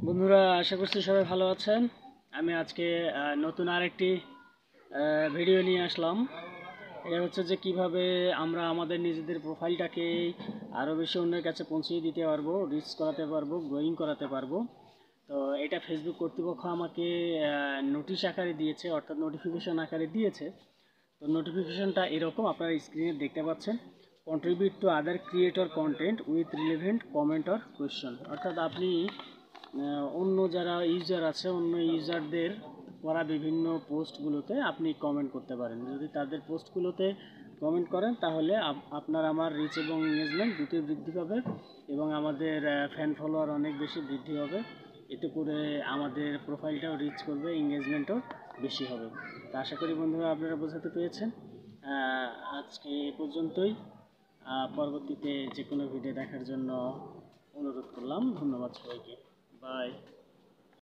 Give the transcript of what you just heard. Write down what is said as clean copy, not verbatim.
বন্ধুরা, আশা করছি সবাই ভালো আছেন। আমি আজকে নতুন আরেকটি ভিডিও নিয়ে আসলাম। এটা হচ্ছে যে কিভাবে আমরা আমাদের নিজেদের প্রোফাইলটাকে আরও বেশি অন্যের কাছে পৌঁছে দিতে পারবো, রিচ করাতে পারবো, গ্রোয়িং করাতে পারবো। তো এটা ফেসবুক কর্তৃপক্ষ আমাকে নোটিশ আকারে দিয়েছে, অর্থাৎ নোটিফিকেশন আকারে দিয়েছে। তো নোটিফিকেশনটা এরকম আপনারা স্ক্রিনে দেখতে পাচ্ছেন। Contribute to other creator content with relevant comment or question. অর্থাৎ আপনি অন্য যারা ইউজার আছে, অন্য ইউজারদের করা বিভিন্ন পোস্টগুলোতে আপনি কমেন্ট করতে পারেন। যদি তাদের পোস্টগুলোতে কমেন্ট করেন তাহলে আপনার আমার রিচ এবং এঙ্গেজমেন্ট দুটোই বৃদ্ধি পাবে এবং আমাদের ফ্যান ফলোয়ার অনেক বেশি বৃদ্ধি হবে। এতে করে আমাদের প্রোফাইলটাও রিচ করবে, এঙ্গেজমেন্টও বেশি হবে। তো আশা করি বন্ধুরা আপনারা বোঝাতে পেরেছেন। আজকে এ পর্যন্তই। পরবর্তীতে যে কোনো ভিডিও দেখার জন্য অনুরোধ করলাম। ধন্যবাদ সবাইকে। বাই।